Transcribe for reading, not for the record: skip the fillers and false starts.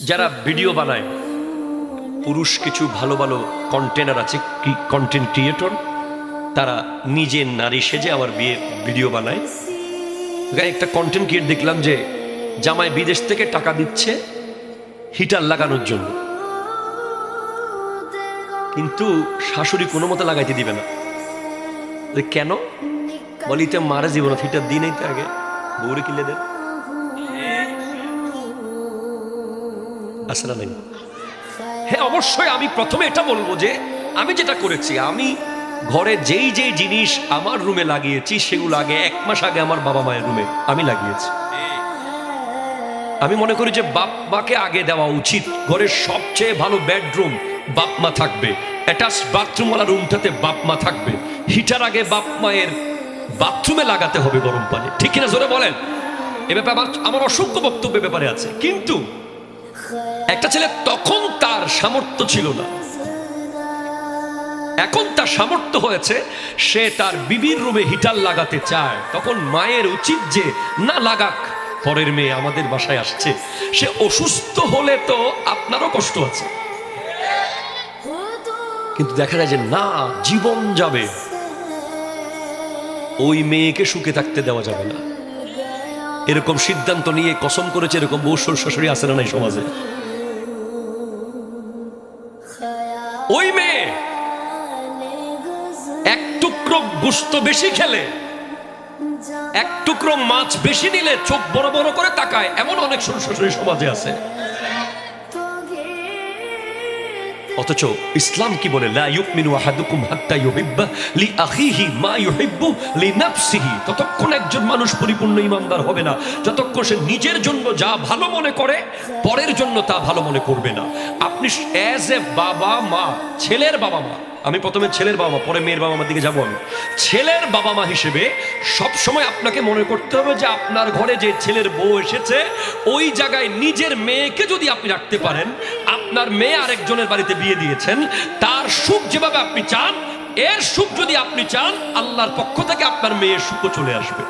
যারা ভিডিও বানায়, পুরুষ কিছু ভালো ভালো কন্টেনার আছে, কি কন্টেন্ট ক্রিয়েটর, তারা নিজে নারী সেজে আবার বিয়ে ভিডিও বানায়। একটা কন্টেন্ট ক্রিয়েট দেখলাম যে জামাই বিদেশ থেকে টাকা দিচ্ছে হিটার লাগানোর জন্য, কিন্তু শাশুড়ি কোনো মতে লাগাইতে দিবে না। কেন বলিতে মারা জীবন হিটার দিই নাই তো আগে বউরে কিলে দেন আসলে নাই। হ্যাঁ অবশ্যই আমি প্রথমে এটা বলবো যে আমি যেটা করেছি, আমি ঘরে যেই যেই জিনিস আমার রুমে লাগিয়েছি সেগুলো আগে 1 মাস আগে আমার বাবা মায়ের রুমে আমি লাগিয়েছি। আমি মনে করি যে বাপ মাকে আগে দেওয়া উচিত। ঘরের সবচেয়ে ভালো বেডরুম বাপ মা থাকবে, অ্যাটাচ বাথরুমওয়ালা রুমটাতে বাপ মা থাকবে। হিটার আগে বাপ মায়ের বাথরুমে লাগাতে হবে গরম পানি, ঠিক কিনা জোরে বলেন। এ ব্যাপারে আমার অসংখ্য বক্তব্য ব্যাপারে আছে, কিন্তু একটা ছেলে তখন তার সামর্থ্য ছিল না, এখন তার সামর্থ্য হয়েছে, সে তার বিবির রুমে হিটার লাগাতে চায়, তখন মায়ের উচিত যে না লাগাক, পরের মেয়ে আমাদের বাসায় আসছে, সে অসুস্থ হলে তো আপনারও কষ্ট আছে, কিন্তু দেখা যায় যে না, জীবন যাবে, ওই মেয়েকে সুখে থাকতে দেওয়া যাবে না। এরকম সিদ্ধান্ত নিয়ে কসম করেছে, এরকম বউ শাশুড়ি আছে না নাই সমাজে। ওই মেয়ে এক টুকরো গোশত বেশি খেলে, এক টুকরো মাছ বেশি নিলে চোখ বড় বড় করে তাকায়, এমন অনেক শ্বশুর সমাজে আছে। অথচ ইসলাম কি বলে, লা ইউমিনু আহাদুকুম হাত্তা ইউহিব্বা লিআখিহি মা ইউহিব্বু লিনাফসিহি। ততক্ষণ একজন মানুষ পরিপূর্ণ ঈমানদার হবে না যতক্ষণ সে নিজের জন্য যা ভালো মনে করে পরের জন্য তা ভালো মনে করবে না। আপনি অ্যাজ এ বাবা মা, ছেলের বাবা মা, আমি প্রথমে ছেলের বাবা মা পরে মেয়ের বাবা মার দিকে যাবো, আমি ছেলের বাবা মা হিসেবে সব সময় আপনাকে মনে করতে হবে যে আপনার ঘরে যে ছেলের বউ এসেছে ওই জায়গায় নিজের মেয়েকে যদি আপনি রাখতে পারেন, আপনার মেয়ে আরেকজনের বাড়িতে বিয়ে দিয়েছেন, তার সুখ যেভাবে আপনি চান, এর সুখ যদি আপনি চান, আল্লাহর পক্ষ থেকে আপনার মেয়ের সুখও চলে আসবে।